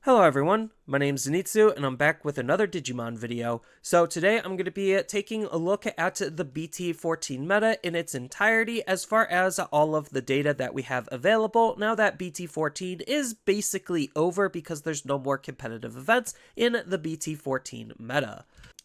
Hello everyone, my name is Zenitsu and I'm back with another Digimon video. So today I'm going to be taking a look at the BT14 meta in its entirety as far as all of the data that we have available now that BT14 is basically over because there's no more competitive events in the BT14 meta.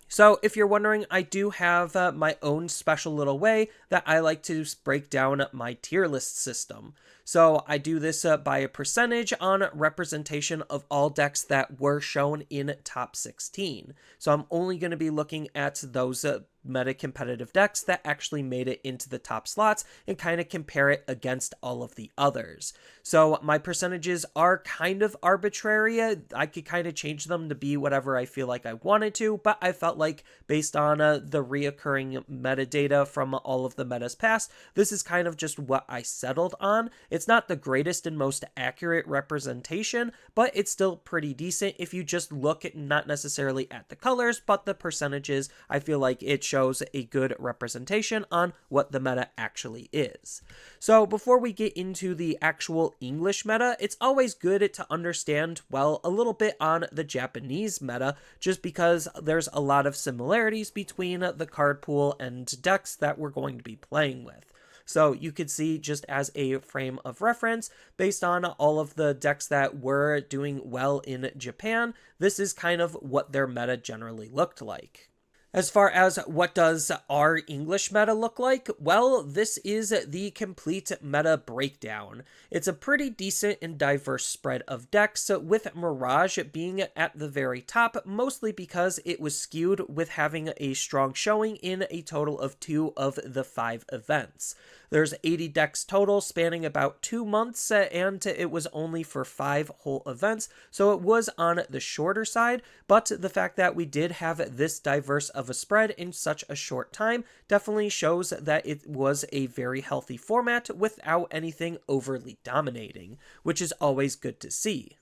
So if you're wondering, I do have my own special little way that I like to break down my tier list system. So I do this by a percentage on representation of all decks that were shown in top 16. So I'm only going to be looking at those meta competitive decks that actually made it into the top slots and kind of compare it against all of the others. So my percentages are kind of arbitrary. I could kind of change them to be whatever I feel like I wanted to, but I felt like based on the reoccurring metadata from all of the metas past, this is kind of just what I settled on. It's not the greatest and most accurate representation, but it's still pretty decent if you just look at not necessarily at the colors, but the percentages. I feel like it shows a good representation on what the meta actually is. So before we get into the actual English meta, it's always good to understand, well, a little bit on the Japanese meta, just because there's a lot of similarities between the card pool and decks that we're going to be playing with. So you could see, just as a frame of reference, based on all of the decks that were doing well in Japan, this is kind of what their meta generally looked like. As far as what does our English meta look like, well, this is the complete meta breakdown. It's a pretty decent and diverse spread of decks, with Mirage being at the very top, mostly because it was skewed with having a strong showing in a total of 2 of the 5 events. There's 80 decks total, spanning about 2 months, and it was only for 5 whole events, so it was on the shorter side, but the fact that we did have this diverse of a spread in such a short time definitely shows that it was a very healthy format without anything overly dominating, which is always good to see.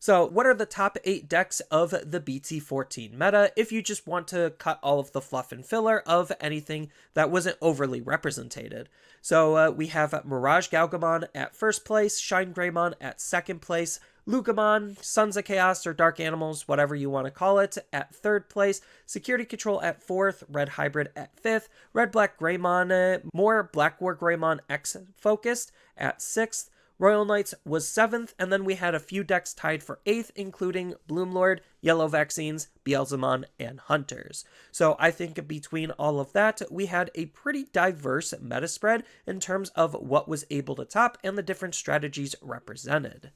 So what are the top 8 decks of the BT14 meta if you just want to cut all of the fluff and filler of anything that wasn't overly represented? So we have Mirage Galgamon at first place, Shine Greymon at second place, Lugamon, Sons of Chaos or Dark Animals, whatever you want to call it, at third place, Security Control at fourth, Red Hybrid at fifth, Red Black Greymon, more Black War Greymon X focused at sixth, Royal Knights was 7th, and then we had a few decks tied for 8th, including Bloomlord, Yellow Vaccines, Beelzemon, and Hunters. So I think between all of that, we had a pretty diverse meta spread in terms of what was able to top and the different strategies represented.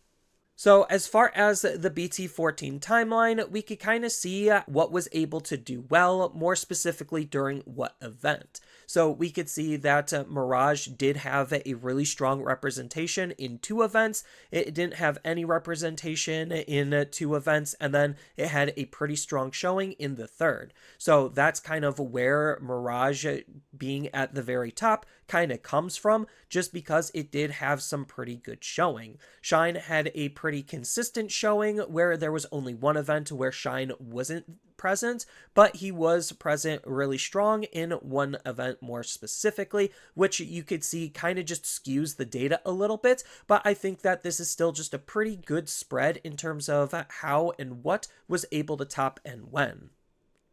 So as far as the BT14 timeline, we could kind of see what was able to do well, more specifically during what event. So we could see that Mirage did have a really strong representation in 2 events. It didn't have any representation in 2 events, and then it had a pretty strong showing in the 3rd. So that's kind of where Mirage being at the very top kind of comes from, just because it did have some pretty good showing. Shine had a pretty consistent showing where there was only 1 event where Shine wasn't present, but he was present really strong in 1 event more specifically, which you could see kind of just skews the data a little bit, but I think that this is still just a pretty good spread in terms of how and what was able to top and when.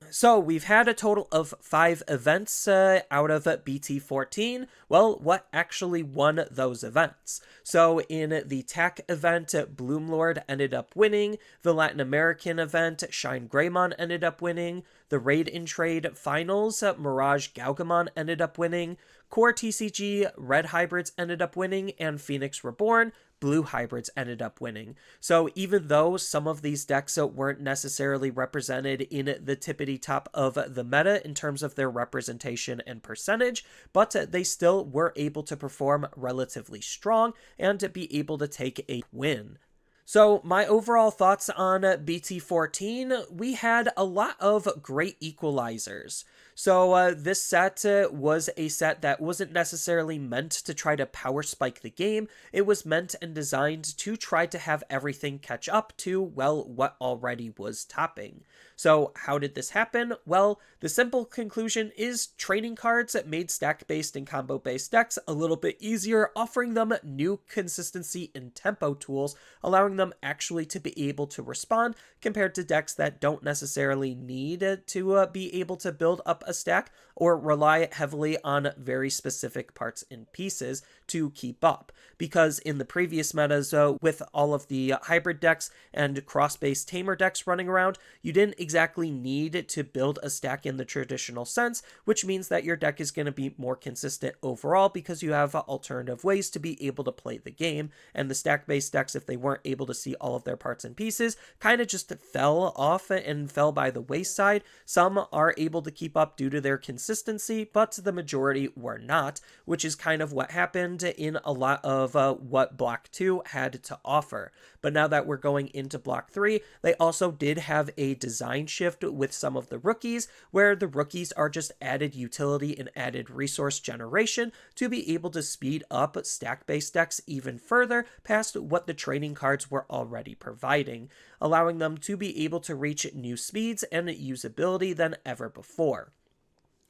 So we've had a total of 5 events out of BT14. Well, what actually won those events? So in the TAC event, Bloomlord ended up winning. The Latin American event, Shine Greymon ended up winning. The Raid in Trade finals, Mirage Galgamon ended up winning. Core TCG, Red Hybrids ended up winning, and Phoenix Reborn, Blue Hybrids ended up winning. So even though some of these decks weren't necessarily represented in the tippity top of the meta in terms of their representation and percentage, but they still were able to perform relatively strong and to be able to take a win. So my overall thoughts on BT14, we had a lot of great equalizers. So this set was a set that wasn't necessarily meant to try to power spike the game. It was meant and designed to try to have everything catch up to, well, what already was topping. So how did this happen? Well, the simple conclusion is trading cards that made stack-based and combo-based decks a little bit easier, offering them new consistency and tempo tools, allowing them actually to be able to respond compared to decks that don't necessarily need to be able to build up a stack or rely heavily on very specific parts and pieces to keep up. Because in the previous metas, with all of the hybrid decks and cross-based tamer decks running around, you didn't exactly need to build a stack in the traditional sense, which means that your deck is going to be more consistent overall because you have alternative ways to be able to play the game. And the stack-based decks, if they weren't able to see all of their parts and pieces, kind of just fell off and fell by the wayside. Some are able to keep up due to their consistency, but the majority were not, which is kind of what happened in a lot of what Block 2 had to offer. But now that we're going into Block 3, they also did have a design shift with some of the rookies, where the rookies are just added utility and added resource generation to be able to speed up stack-based decks even further past what the trading cards were already providing, allowing them to be able to reach new speeds and usability than ever before.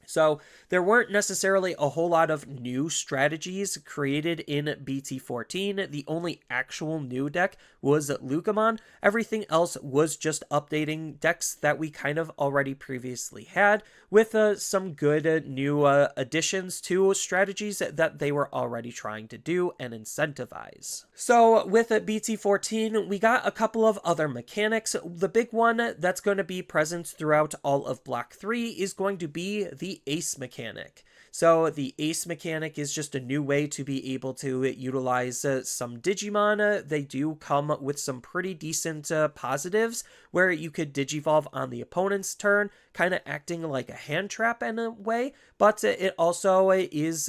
So there weren't necessarily a whole lot of new strategies created in BT14. The only actual new deck was Lugimon. Everything else was just updating decks that we kind of already previously had, with some good new additions to strategies that they were already trying to do and incentivize. So with BT14, we got a couple of other mechanics. The big one that's going to be present throughout all of Block 3 is going to be the Ace mechanic. So the Ace mechanic is just a new way to be able to utilize some Digimon. They do come with some pretty decent positives, where you could Digivolve on the opponent's turn, kind of acting like a hand trap in a way, but it also is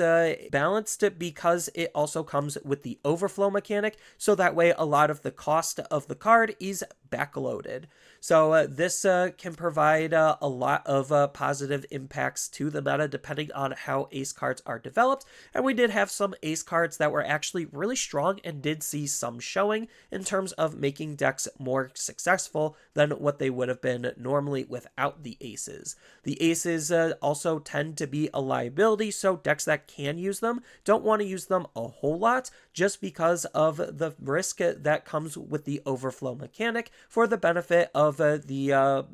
balanced because it also comes with the overflow mechanic, so that way a lot of the cost of the card is backloaded. So this can provide a lot of positive impacts to the meta depending on how Ace cards are developed, and we did have some Ace cards that were actually really strong and did see some showing in terms of making decks more successful than what they would have been normally without the Aces. The Aces also tend to be a liability, so decks that can use them don't want to use them a whole lot just because of the risk that comes with the overflow mechanic for the benefit of the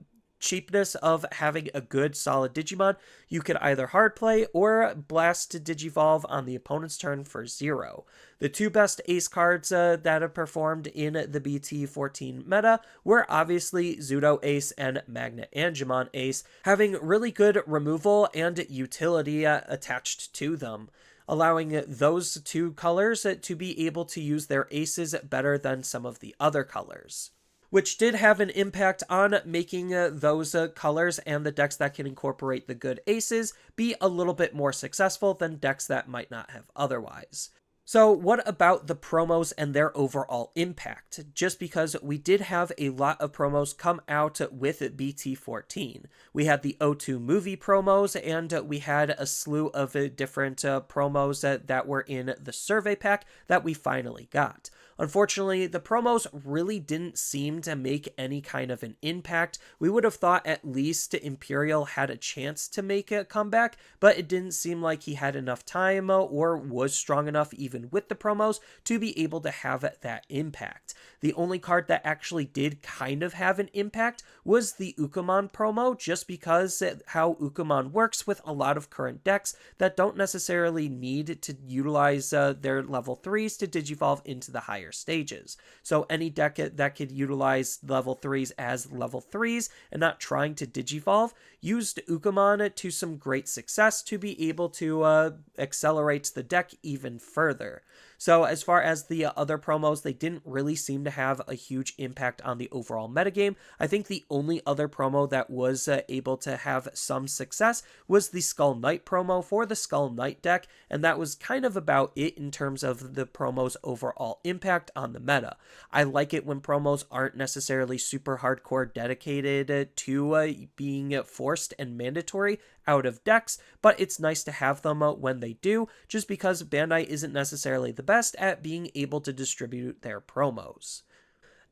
cheapness of having a good solid Digimon. You could either hard play or blast to Digivolve on the opponent's turn for 0. The two best Ace cards that have performed in the BT14 meta were obviously Zudo Ace and Magna Angemon Ace, having really good removal and utility attached to them, allowing those two colors to be able to use their aces better than some of the other colors, which did have an impact on making those colors and the decks that can incorporate the good aces be a little bit more successful than decks that might not have otherwise. So what about the promos and their overall impact? Just because we did have a lot of promos come out with BT14. We had the O2 movie promos, and we had a slew of different promos that were in the survey pack that we finally got. Unfortunately, the promos really didn't seem to make any kind of an impact. We would have thought at least Imperial had a chance to make a comeback, but it didn't seem like he had enough time or was strong enough even with the promos to be able to have that impact. The only card that actually did kind of have an impact was the Ukamon promo, just because how Ukamon works with a lot of current decks that don't necessarily need to utilize their level 3s to Digivolve into the higher stages. So any deck that could utilize level 3s as level 3s and not trying to Digivolve used Ukamon to some great success to be able to accelerate the deck even further. So as far as the other promos, they didn't really seem to have a huge impact on the overall metagame. I think the only other promo that was able to have some success was the Skull Knight promo for the Skull Knight deck, and that was kind of about it in terms of the promo's overall impact on the meta. I like it when promos aren't necessarily super hardcore dedicated to being forced and mandatory out of decks, but it's nice to have them when they do, just because Bandai isn't necessarily the best at being able to distribute their promos.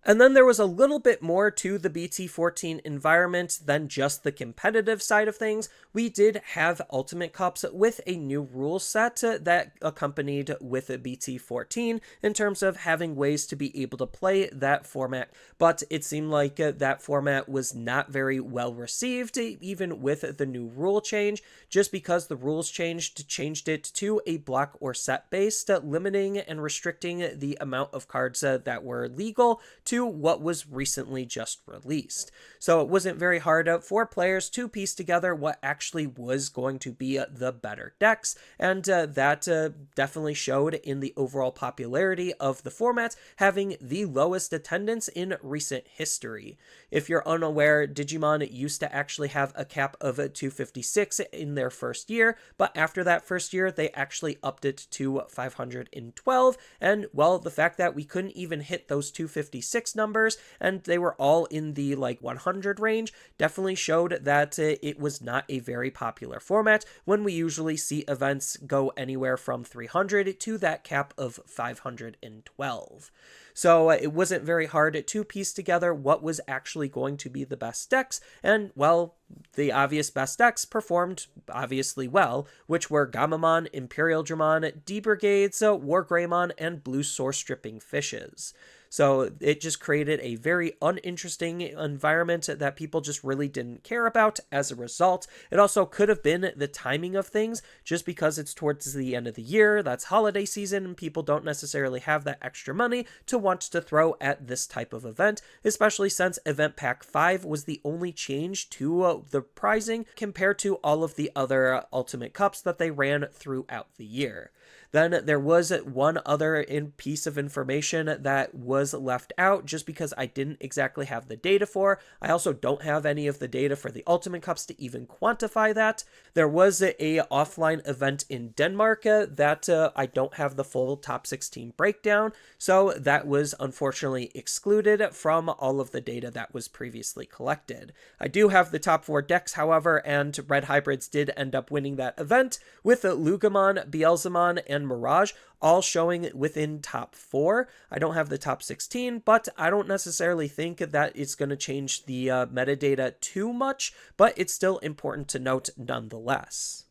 And then there was a little bit more to the BT14 environment than just the competitive side of things. We did have Ultimate Cups with a new rule set that accompanied with BT14 in terms of having ways to be able to play that format, but it seemed like that format was not very well received, even with the new rule change, just because the rules changed it to a block or set based, limiting and restricting the amount of cards that were legal to what was recently just released. So it wasn't very hard for players to piece together what actually was going to be the better decks, and that definitely showed in the overall popularity of the format, having the lowest attendance in recent history. If you're unaware, Digimon used to actually have a cap of 256 in their first year, but after that first year, they actually upped it to 512, and well, the fact that we couldn't even hit those 256 numbers, and they were all in the 100 range, definitely showed that it was not a very popular format when we usually see events go anywhere from 300 to that cap of 512. So it wasn't very hard to piece together what was actually going to be the best decks, and well, the obvious best decks performed obviously well, which were Gamamon, Imperial Dramon, D-Brigades, War Greymon, and Blue Source Stripping Fishes. So it just created a very uninteresting environment that people just really didn't care about as a result. It also could have been the timing of things, just because it's towards the end of the year, that's holiday season, and people don't necessarily have that extra money to want to throw at this type of event, especially since Event Pack 5 was the only change to the pricing compared to all of the other Ultimate Cups that they ran throughout the year. Then there was one other piece of information that was left out just because I didn't exactly have the data for. I also don't have any of the data for the Ultimate Cups to even quantify that. There was a offline event in Denmark that I don't have the full top 16 breakdown, so that was unfortunately excluded from all of the data that was previously collected. I do have the top 4 decks, however, and Red Hybrids did end up winning that event with Lugamon, Beelzemon, and Mirage all showing within top 4. I don't have the top 16, but I don't necessarily think that it's going to change the metadata too much, but it's still important to note nonetheless.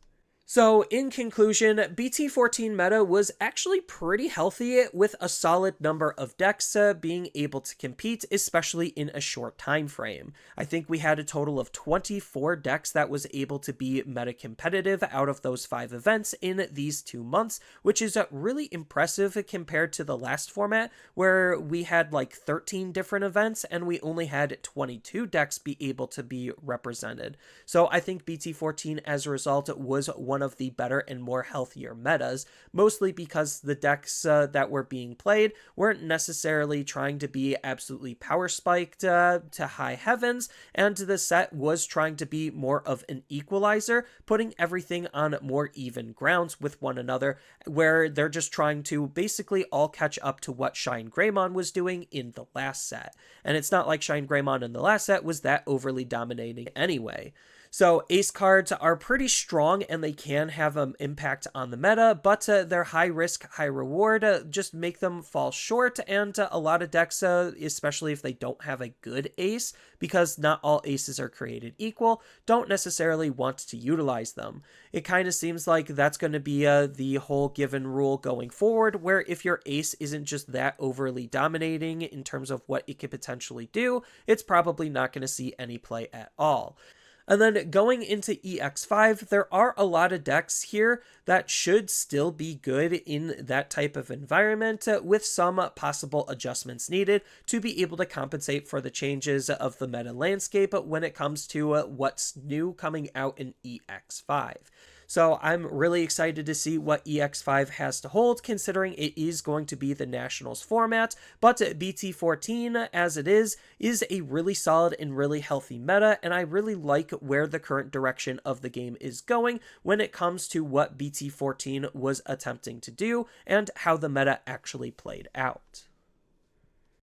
So, in conclusion, BT14 meta was actually pretty healthy with a solid number of decks being able to compete, especially in a short time frame. I think we had a total of 24 decks that was able to be meta competitive out of those 5 events in these 2 months, which is really impressive compared to the last format where we had 13 different events and we only had 22 decks be able to be represented. So I think BT14 as a result was one of the better and more healthier metas, mostly because the decks that were being played weren't necessarily trying to be absolutely power spiked to high heavens, and the set was trying to be more of an equalizer, putting everything on more even grounds with one another, where they're just trying to basically all catch up to what Shine Greymon was doing in the last set. And it's not like Shine Greymon in the last set was that overly dominating anyway. So ace cards are pretty strong and they can have an impact on the meta, but they're high risk, high reward, just make them fall short, and a lot of decks, especially if they don't have a good ace, because not all aces are created equal, don't necessarily want to utilize them. It kind of seems like that's going to be the whole given rule going forward, where if your ace isn't just that overly dominating in terms of what it could potentially do, it's probably not going to see any play at all. And then going into EX5, there are a lot of decks here that should still be good in that type of environment, with some possible adjustments needed to be able to compensate for the changes of the meta landscape when it comes to what's new coming out in EX5. So I'm really excited to see what EX5 has to hold, considering it is going to be the Nationals format, but BT14, as it is a really solid and really healthy meta, and I really like where the current direction of the game is going when it comes to what BT14 was attempting to do and how the meta actually played out.